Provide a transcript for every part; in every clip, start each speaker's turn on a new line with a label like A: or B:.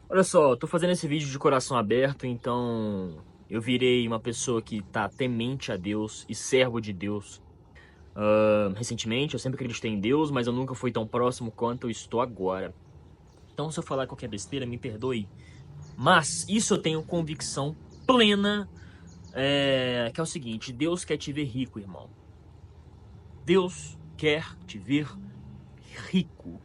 A: Olha só, eu tô fazendo esse vídeo de coração aberto, então eu virei uma pessoa que tá temente a Deus e servo de Deus. Recentemente, eu sempre acreditei em Deus, mas eu nunca fui tão próximo quanto eu estou agora. Então, se eu falar qualquer besteira, me perdoe. Mas isso eu tenho convicção plena, que é o seguinte: Deus quer te ver rico, irmão. Deus quer te ver rico.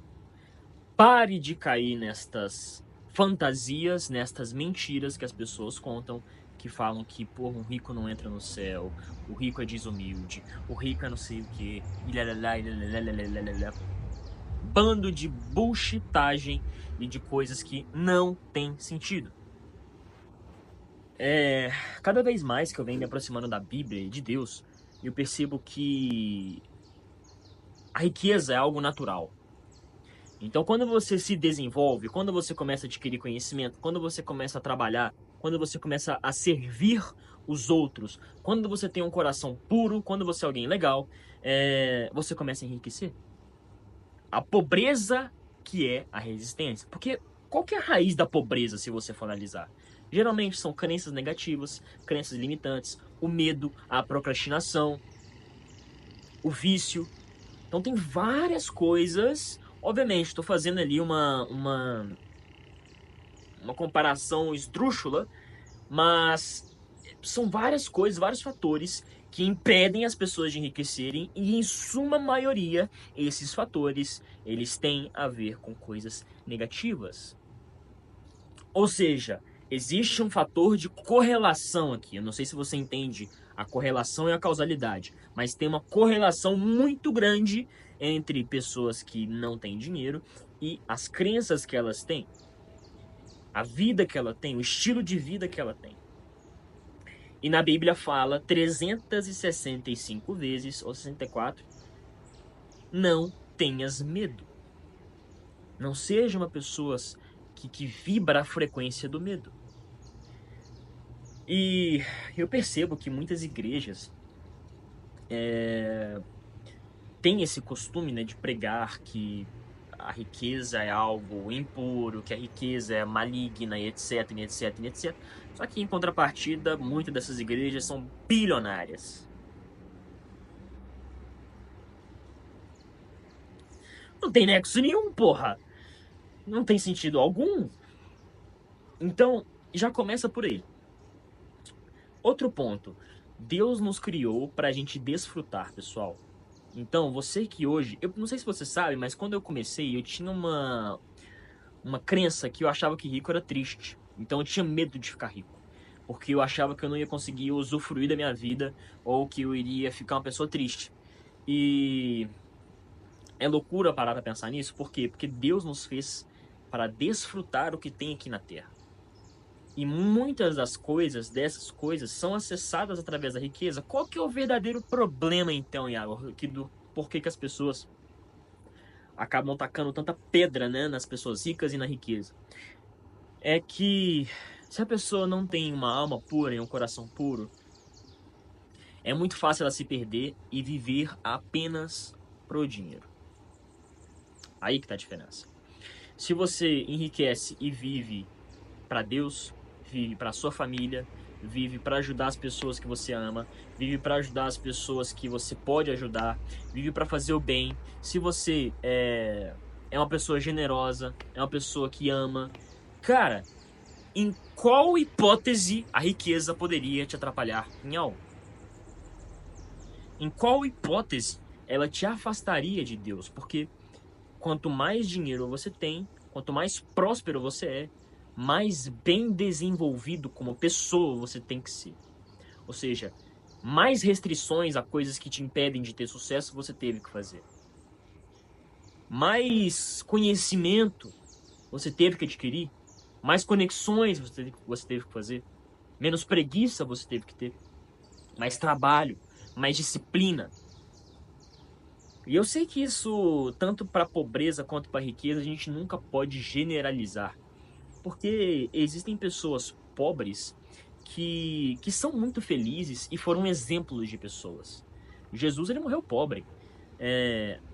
A: Pare de cair nestas fantasias, nestas mentiras que as pessoas contam, que falam que, porra, um rico não entra no céu, o rico é desumilde, o rico é não sei o quê, e lalalá, e lalalá. Bando de bullshitagem e de coisas que não tem sentido. Cada vez mais que eu venho me aproximando da Bíblia e de Deus, eu percebo que a riqueza é algo natural. Então, quando você se desenvolve, quando você começa a adquirir conhecimento, quando você começa a trabalhar, quando você começa a servir os outros, quando você tem um coração puro, quando você é alguém legal, você começa a enriquecer. A pobreza que é a resistência. Porque qual que é a raiz da pobreza, se você for analisar? Geralmente são crenças negativas, crenças limitantes, o medo, a procrastinação, o vício. Então tem várias coisas. Obviamente, estou fazendo ali uma comparação esdrúxula, mas são várias coisas, vários fatores que impedem as pessoas de enriquecerem e, em suma maioria, esses fatores, eles têm a ver com coisas negativas. Ou seja, existe um fator de correlação aqui. Eu não sei se você entende a correlação e a causalidade, mas tem uma correlação muito grande entre pessoas que não têm dinheiro e as crenças que elas têm, a vida que ela tem, o estilo de vida que ela tem. E na Bíblia fala 365 vezes, ou 64, não tenhas medo. Não seja uma pessoa que vibra a frequência do medo. E eu percebo que muitas igrejas têm esse costume, né, de pregar que a riqueza é algo impuro, que a riqueza é maligna, e etc, e etc, e etc. Só que, em contrapartida, muitas dessas igrejas são bilionárias. Não tem nexo nenhum, porra! Não tem sentido algum. Então, já começa por aí. Outro ponto. Deus nos criou para a gente desfrutar, pessoal. Então, você que hoje... Eu não sei se você sabe, mas quando eu comecei, eu tinha uma crença que eu achava que rico era triste. Então, eu tinha medo de ficar rico. Porque eu achava que eu não ia conseguir usufruir da minha vida ou que eu iria ficar uma pessoa triste. E é loucura parar pra pensar nisso. Por quê? Porque Deus nos fez para desfrutar o que tem aqui na Terra. E muitas dessas coisas, são acessadas através da riqueza. Qual que é o verdadeiro problema, então, Iago? Por que as pessoas acabam tacando tanta pedra, né, nas pessoas ricas e na riqueza? É que se a pessoa não tem uma alma pura e um coração puro, é muito fácil ela se perder e viver apenas pro dinheiro. Aí que tá a diferença. Se você enriquece e vive para Deus, vive para sua família, vive para ajudar as pessoas que você ama, vive para ajudar as pessoas que você pode ajudar, vive para fazer o bem. Se você é uma pessoa generosa, é uma pessoa que ama, cara, em qual hipótese a riqueza poderia te atrapalhar em algo? Em qual hipótese ela te afastaria de Deus? Porque quanto mais dinheiro você tem, quanto mais próspero você é, mais bem desenvolvido como pessoa você tem que ser. Ou seja, mais restrições a coisas que te impedem de ter sucesso você teve que fazer. Mais conhecimento você teve que adquirir. Mais conexões você teve que fazer. Menos preguiça você teve que ter. Mais trabalho, mais disciplina. E eu sei que isso, tanto para pobreza quanto para riqueza, a gente nunca pode generalizar. Porque existem pessoas pobres que são muito felizes e foram exemplos de pessoas. Jesus, ele morreu pobre.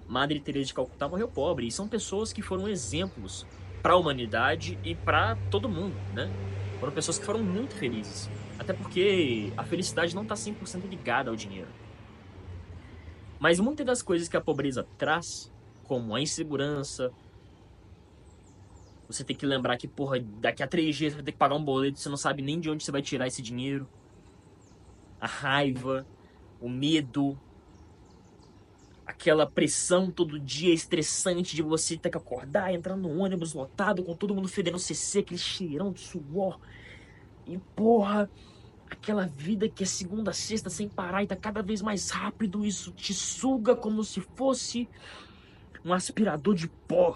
A: Madre Teresa de Calcutá morreu pobre. E são pessoas que foram exemplos pra humanidade e pra todo mundo, né? Foram pessoas que foram muito felizes. Até porque a felicidade não tá 100% ligada ao dinheiro. Mas muitas das coisas que a pobreza traz, como a insegurança, você tem que lembrar que, porra, daqui a 3 dias você vai ter que pagar um boleto, você não sabe nem de onde você vai tirar esse dinheiro. A raiva, o medo, aquela pressão todo dia estressante de você ter que acordar, entrar no ônibus lotado, com todo mundo fedendo CC, aquele cheirão de suor. E, porra, aquela vida que é segunda a sexta sem parar e tá cada vez mais rápido, isso te suga como se fosse um aspirador de pó,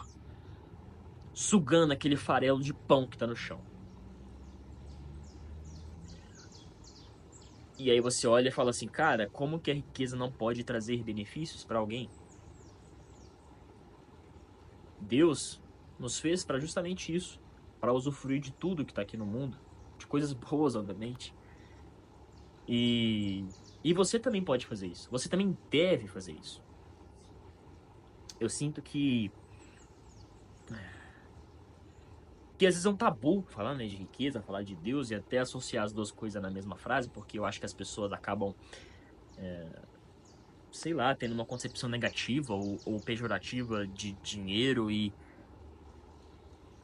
A: sugando aquele farelo de pão que tá no chão. E aí você olha e fala assim, cara, como que a riqueza não pode trazer benefícios para alguém? Deus nos fez para justamente isso, para usufruir de tudo que tá aqui no mundo, de coisas boas, obviamente. E você também pode fazer isso. Você também deve fazer isso. Eu sinto que às vezes é um tabu falar, né, de riqueza, falar de Deus e até associar as duas coisas na mesma frase, porque eu acho que as pessoas acabam, sei lá, tendo uma concepção negativa ou pejorativa de dinheiro e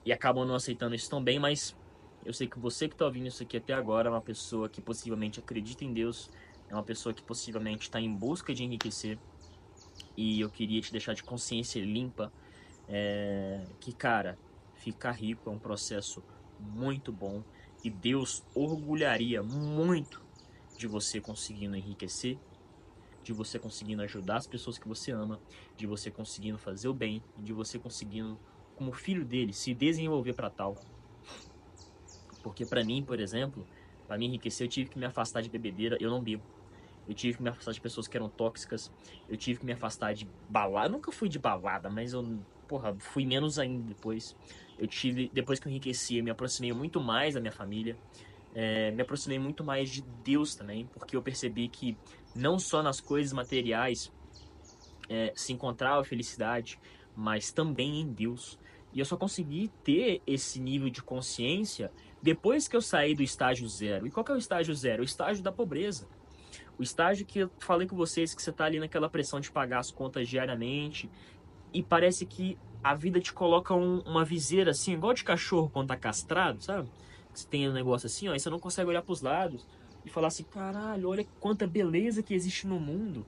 A: acabam não aceitando isso tão bem, mas eu sei que você que tá ouvindo isso aqui até agora é uma pessoa que possivelmente acredita em Deus, é uma pessoa que possivelmente está em busca de enriquecer, e eu queria te deixar de consciência limpa, que, cara, ficar rico é um processo muito bom e Deus orgulharia muito de você conseguindo enriquecer, de você conseguindo ajudar as pessoas que você ama, de você conseguindo fazer o bem, de você conseguindo, como filho dele, se desenvolver para tal. Porque para mim, por exemplo, para me enriquecer, eu tive que me afastar de bebedeira, eu não bebo. Eu tive que me afastar de pessoas que eram tóxicas. Eu tive que me afastar de balada. Eu nunca fui de balada, mas eu, porra, fui menos ainda depois. Depois que eu enriqueci, eu me aproximei muito mais da minha família. Me aproximei muito mais de Deus também, porque eu percebi que não só nas coisas materiais se encontrava a felicidade, mas também em Deus. E eu só consegui ter esse nível de consciência depois que eu saí do estágio zero. E qual que é o estágio zero? O estágio da pobreza. O estágio que eu falei com vocês, que você tá ali naquela pressão de pagar as contas diariamente e parece que a vida te coloca uma viseira assim, igual de cachorro quando tá castrado, sabe? Você tem um negócio assim, ó, e você não consegue olhar pros lados e falar assim, caralho, olha quanta beleza que existe no mundo.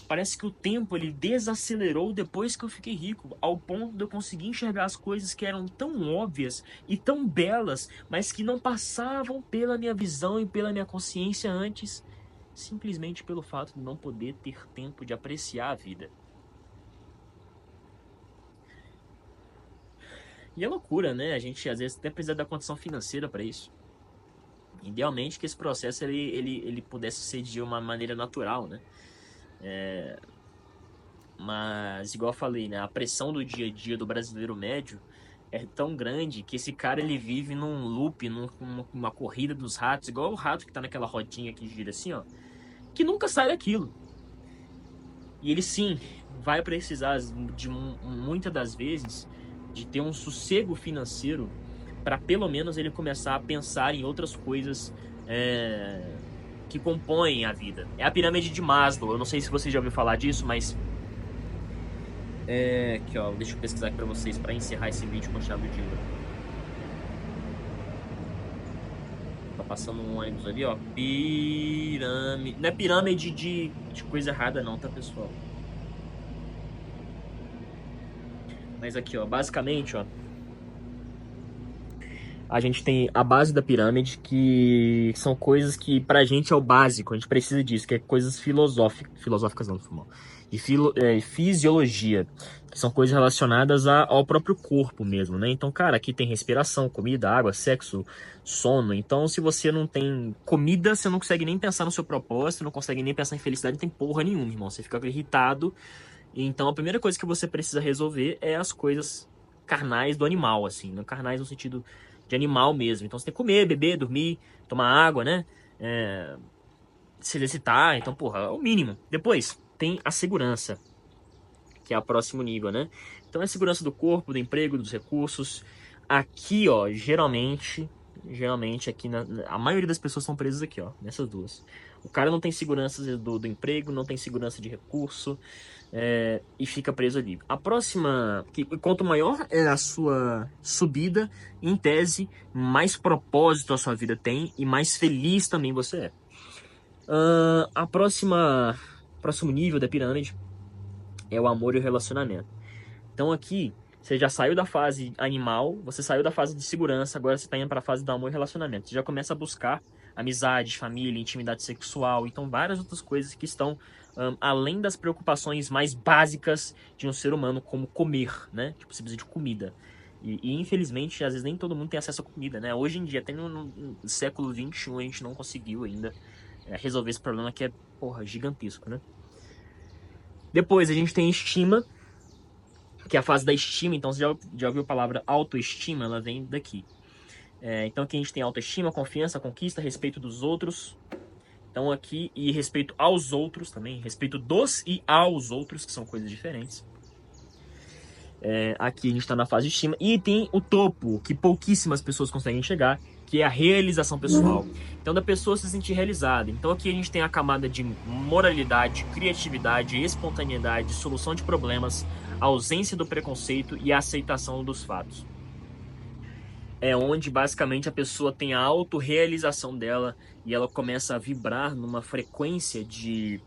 A: Parece que o tempo ele desacelerou depois que eu fiquei rico, ao ponto de eu conseguir enxergar as coisas que eram tão óbvias e tão belas, mas que não passavam pela minha visão e pela minha consciência antes, simplesmente pelo fato de não poder ter tempo de apreciar a vida. E é loucura, né? A gente às vezes até precisa da condição financeira para isso. Idealmente que esse processo ele pudesse ser de uma maneira natural, né? Mas, igual eu falei, né? A pressão do dia a dia do brasileiro médio é tão grande que esse cara ele vive num loop, numa corrida dos ratos, igual o rato que tá naquela rodinha que gira assim, ó, que nunca sai daquilo. E ele sim vai precisar de muitas das vezes de ter um sossego financeiro para pelo menos ele começar a pensar em outras coisas que compõem a vida. É a pirâmide de Maslow. Eu não sei se você já ouviu falar disso, mas aqui, ó, deixa eu pesquisar aqui para vocês para encerrar esse vídeo com chave de ouro. Tá passando um ônibus ali, ó. Pirâmide. Não é pirâmide de coisa errada, não, tá, pessoal? Mas aqui, ó, basicamente, ó, a gente tem a base da pirâmide, que são coisas que pra gente é o básico, a gente precisa disso, que é coisas filosóficas não, foi mal, de fisiologia, que são coisas relacionadas ao próprio corpo mesmo, né? Então, cara, aqui tem respiração, comida, água, sexo, sono. Então, se você não tem comida, você não consegue nem pensar no seu propósito, não consegue nem pensar em felicidade, não tem porra nenhuma, irmão. Você fica irritado. Então, a primeira coisa que você precisa resolver é as coisas carnais do animal, assim, né? Carnais no sentido de animal mesmo. Então, você tem que comer, beber, dormir, tomar água, né? Se exercitar. Então, porra, é o mínimo. Depois, tem a segurança, que é o próximo nível, né? Então, é a segurança do corpo, do emprego, dos recursos. aqui, ó, geralmente aqui, a maioria das pessoas são presas aqui, ó, nessas duas. O cara não tem segurança do emprego, não tem segurança de recurso, e fica preso ali. A próxima, quanto maior é a sua subida, em tese, mais propósito a sua vida tem e mais feliz também você é. A próximo nível da pirâmide é o amor e o relacionamento. Então aqui, você já saiu da fase animal, você saiu da fase de segurança, agora você está indo para a fase do amor e relacionamento. Você já começa a buscar amizade, família, intimidade sexual, então várias outras coisas que estão além das preocupações mais básicas de um ser humano, como comer, né? Tipo, você precisa de comida. E infelizmente, às vezes nem todo mundo tem acesso a comida, né? Hoje em dia, até no século XXI, a gente não conseguiu ainda resolver esse problema que é, porra, gigantesco, né? Depois a gente tem estima, que é a fase da estima. Então você já ouviu a palavra autoestima? Ela vem daqui. Então aqui a gente tem autoestima, confiança, conquista, respeito dos outros. Então aqui, e respeito aos outros também, respeito dos e aos outros, que são coisas diferentes. Aqui a gente está na fase de estima. E tem o topo, que pouquíssimas pessoas conseguem chegar, que é a realização pessoal. Então, da pessoa se sentir realizada. Então, aqui a gente tem a camada de moralidade, criatividade, espontaneidade, solução de problemas, ausência do preconceito e a aceitação dos fatos. É onde, basicamente, a pessoa tem a autorrealização dela e ela começa a vibrar numa frequência de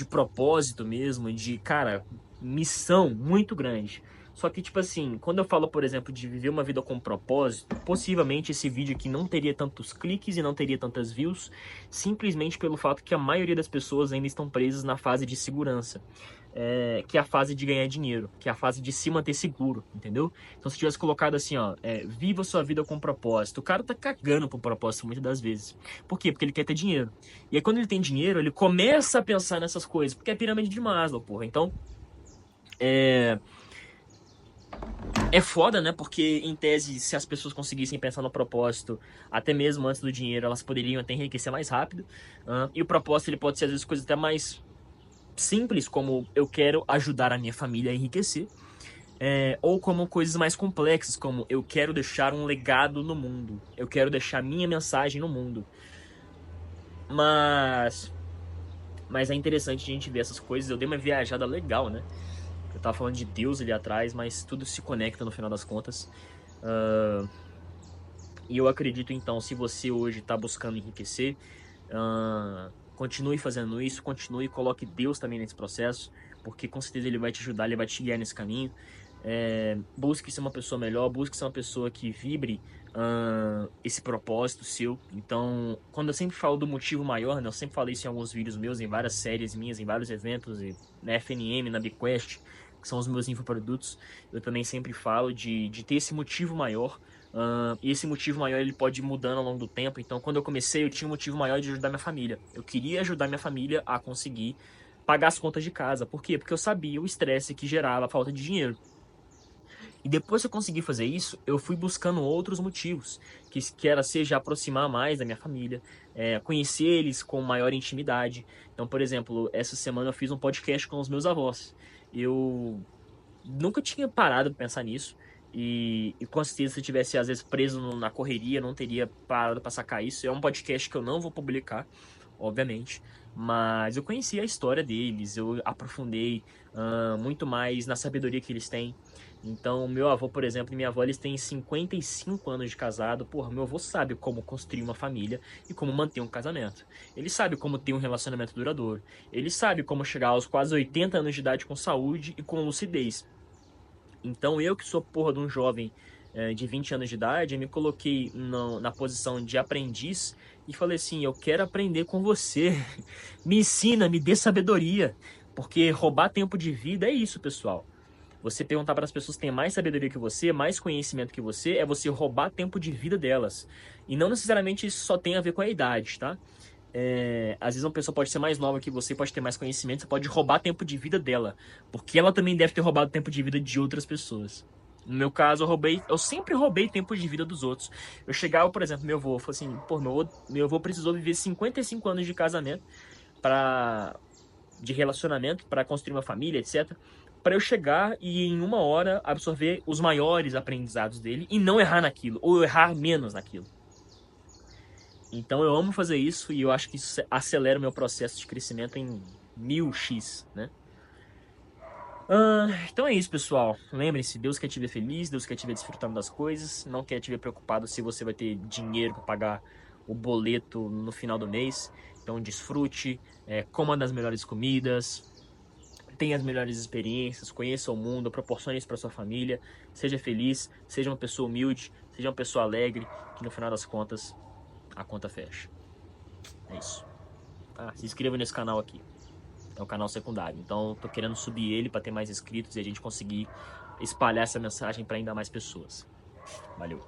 A: propósito mesmo, de, cara, missão muito grande. Só que, tipo assim, quando eu falo, por exemplo, de viver uma vida com propósito, possivelmente esse vídeo aqui não teria tantos cliques e não teria tantas views, simplesmente pelo fato que a maioria das pessoas ainda estão presas na fase de segurança, que é a fase de ganhar dinheiro, que é a fase de se manter seguro, entendeu? Então, se tivesse colocado assim, ó, viva sua vida com propósito, o cara tá cagando pro propósito muitas das vezes. Por quê? Porque ele quer ter dinheiro. E aí, quando ele tem dinheiro, ele começa a pensar nessas coisas, porque é a pirâmide de Maslow, porra. Então, é foda, né? Porque, em tese, se as pessoas conseguissem pensar no propósito, até mesmo antes do dinheiro, elas poderiam até enriquecer mais rápido. E o propósito, ele pode ser, às vezes, coisas até mais simples, como eu quero ajudar a minha família a enriquecer. Ou como coisas mais complexas, como eu quero deixar um legado no mundo. Eu quero deixar minha mensagem no mundo. Mas é interessante a gente ver essas coisas. Eu dei uma viajada legal, né? Eu tava falando de Deus ali atrás, mas tudo se conecta no final das contas. E eu acredito, então, se você hoje está buscando enriquecer, continue fazendo isso, continue e coloque Deus também nesse processo, porque com certeza ele vai te ajudar, ele vai te guiar nesse caminho. Busque ser uma pessoa melhor, busque ser uma pessoa que vibre esse propósito seu. Então, quando eu sempre falo do motivo maior, né, eu sempre falei isso em alguns vídeos meus, em várias séries minhas, em vários eventos, na FNM, na BigQuest, que são os meus infoprodutos, eu também sempre falo de ter esse motivo maior. E esse motivo maior ele pode ir mudando ao longo do tempo. Então, quando eu comecei, eu tinha um motivo maior de ajudar minha família. Eu queria ajudar minha família a conseguir pagar as contas de casa. Por quê? Porque eu sabia o estresse que gerava a falta de dinheiro. E depois que eu consegui fazer isso, eu fui buscando outros motivos, que era seja aproximar mais da minha família, conhecer eles com maior intimidade. Então, por exemplo, essa semana eu fiz um podcast com os meus avós. Eu nunca tinha parado para pensar nisso. E com certeza, se eu tivesse às vezes preso na correria, não teria parado para sacar isso. É um podcast que eu não vou publicar, obviamente. Mas eu conheci a história deles, eu aprofundei muito mais na sabedoria que eles têm. Então, meu avô, por exemplo, e minha avó, eles têm 55 anos de casado. Porra, meu avô sabe como construir uma família e como manter um casamento. Ele sabe como ter um relacionamento duradouro. Ele sabe como chegar aos quase 80 anos de idade com saúde e com lucidez. Então, eu que sou porra de um jovem de 20 anos de idade, eu me coloquei na posição de aprendiz e falei assim, eu quero aprender com você. Me ensina, me dê sabedoria. Porque roubar tempo de vida é isso, pessoal. Você perguntar para as pessoas que têm mais sabedoria que você, mais conhecimento que você, é você roubar tempo de vida delas. E não necessariamente isso só tem a ver com a idade, tá? Às vezes uma pessoa pode ser mais nova que você, pode ter mais conhecimento, você pode roubar tempo de vida dela. Porque ela também deve ter roubado tempo de vida de outras pessoas. No meu caso, eu sempre roubei tempo de vida dos outros. Eu chegava, por exemplo, meu avô, falou assim, pô, meu avô precisou viver 55 anos de casamento, de relacionamento, para construir uma família, etc., para eu chegar e em 1 hora absorver os maiores aprendizados dele e não errar naquilo, ou errar menos naquilo. Então eu amo fazer isso e eu acho que isso acelera o meu processo de crescimento em 1000x, né? Então é isso, pessoal. Lembrem-se, Deus quer te ver feliz, Deus quer te ver desfrutando das coisas, não quer te ver preocupado se você vai ter dinheiro para pagar o boleto no final do mês. Então desfrute, coma das melhores comidas, tenha as melhores experiências, conheça o mundo, proporcione isso para sua família, seja feliz, seja uma pessoa humilde, seja uma pessoa alegre, que no final das contas a conta fecha. É isso. Se inscreva nesse canal aqui. É um canal secundário. Então, tô querendo subir ele para ter mais inscritos e a gente conseguir espalhar essa mensagem para ainda mais pessoas. Valeu.